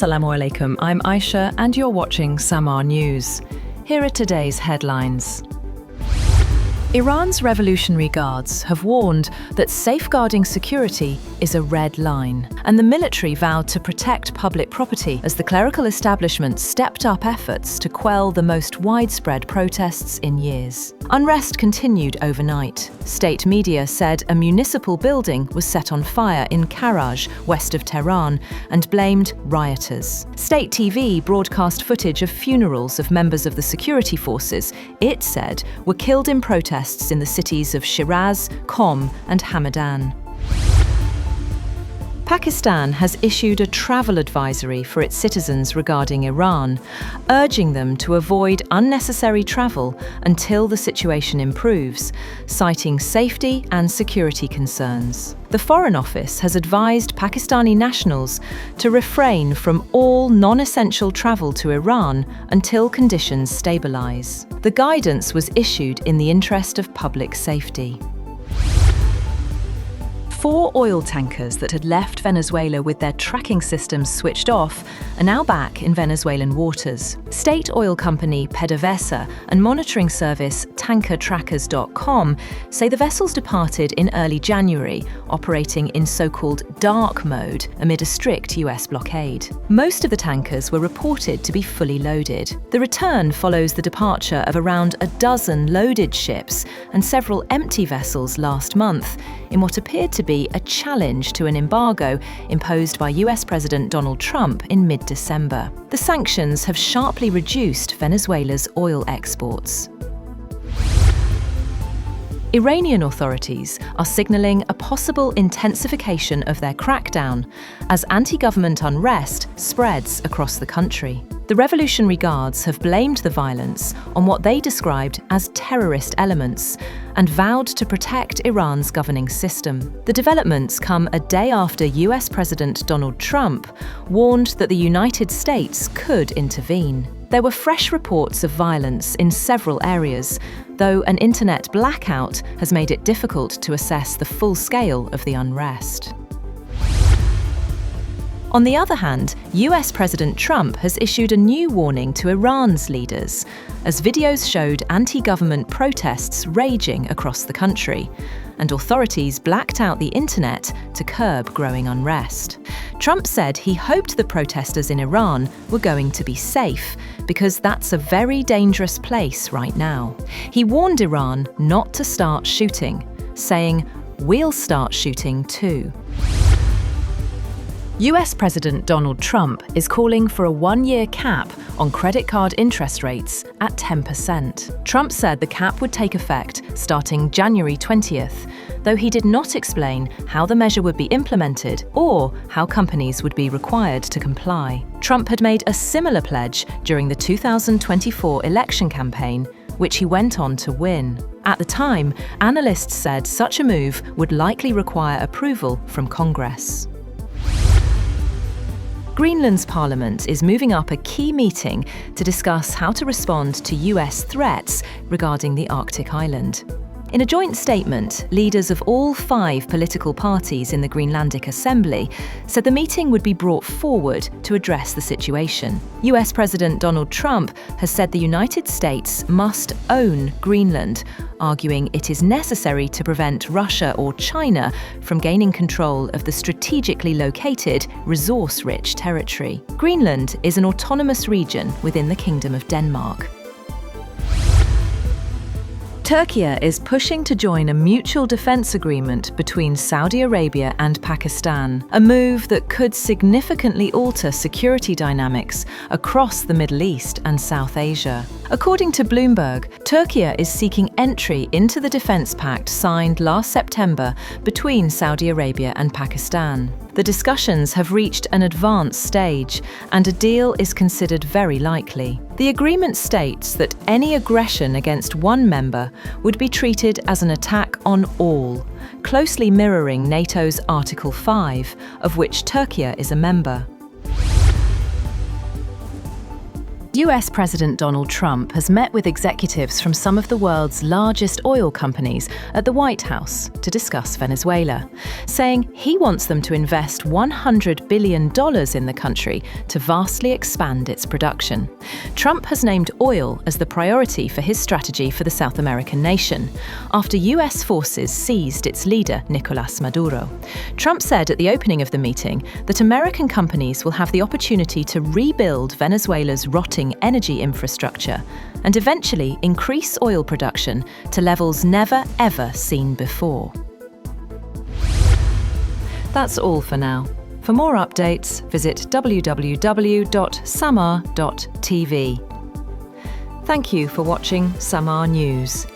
Assalamu alaikum, I'm Aisha and you're watching Samaa News. Here are today's headlines. Iran's Revolutionary Guards have warned that safeguarding security is a red line, and the military vowed to protect public property as the clerical establishment stepped up efforts to quell the most widespread protests in years. Unrest continued overnight. State media said a municipal building was set on fire in Karaj, west of Tehran, and blamed rioters. State TV broadcast footage of funerals of members of the security forces it said were killed in protests in the cities of Shiraz, Qom and Hamedan. Pakistan has issued a travel advisory for its citizens regarding Iran, urging them to avoid unnecessary travel until the situation improves, citing safety and security concerns. The Foreign Office has advised Pakistani nationals to refrain from all non-essential travel to Iran until conditions stabilize. The guidance was issued in the interest of public safety. 4 oil tankers that had left Venezuela with their tracking systems switched off are now back in Venezuelan waters. State oil company PDVSA and monitoring service tankertrackers.com say the vessels departed in early January, operating in so-called dark mode amid a strict US blockade. Most of the tankers were reported to be fully loaded. The return follows the departure of around a dozen loaded ships and several empty vessels last month, in what appeared to be a challenge to an embargo imposed by US President Donald Trump in mid-December. The sanctions have sharply reduced Venezuela's oil exports. Iranian authorities are signaling a possible intensification of their crackdown as anti-government unrest spreads across the country. The Revolutionary Guards have blamed the violence on what they described as terrorist elements and vowed to protect Iran's governing system. The developments come a day after US President Donald Trump warned that the United States could intervene. There were fresh reports of violence in several areas, though an internet blackout has made it difficult to assess the full scale of the unrest. On the other hand, US President Trump has issued a new warning to Iran's leaders, as videos showed anti-government protests raging across the country, and authorities blacked out the internet to curb growing unrest. Trump said he hoped the protesters in Iran were going to be safe, because that's a very dangerous place right now. He warned Iran not to start shooting, saying, "We'll start shooting too." US President Donald Trump is calling for a 1-year cap on credit card interest rates at 10%. Trump said the cap would take effect starting January 20th, though he did not explain how the measure would be implemented or how companies would be required to comply. Trump had made a similar pledge during the 2024 election campaign, which he went on to win. At the time, analysts said such a move would likely require approval from Congress. Greenland's parliament is moving up a key meeting to discuss how to respond to US threats regarding the Arctic island. In a joint statement, leaders of all 5 political parties in the Greenlandic Assembly said the meeting would be brought forward to address the situation. US President Donald Trump has said the United States must own Greenland, arguing it is necessary to prevent Russia or China from gaining control of the strategically located, resource-rich territory. Greenland is an autonomous region within the Kingdom of Denmark. Turkey is pushing to join a mutual defense agreement between Saudi Arabia and Pakistan, a move that could significantly alter security dynamics across the Middle East and South Asia. According to Bloomberg, Turkey is seeking entry into the defense pact signed last September between Saudi Arabia and Pakistan. The discussions have reached an advanced stage, and a deal is considered very likely. The agreement states that any aggression against one member would be treated as an attack on all, closely mirroring NATO's Article 5, of which Turkey is a member. US President Donald Trump has met with executives from some of the world's largest oil companies at the White House to discuss Venezuela, saying he wants them to invest $100 billion in the country to vastly expand its production. Trump has named oil as the priority for his strategy for the South American nation, after US forces seized its leader, Nicolás Maduro. Trump said at the opening of the meeting that American companies will have the opportunity to rebuild Venezuela's rotting energy infrastructure and eventually increase oil production to levels never ever seen before. That's all for now. For more updates, visit www.samaa.tv. Thank you for watching Samaa News.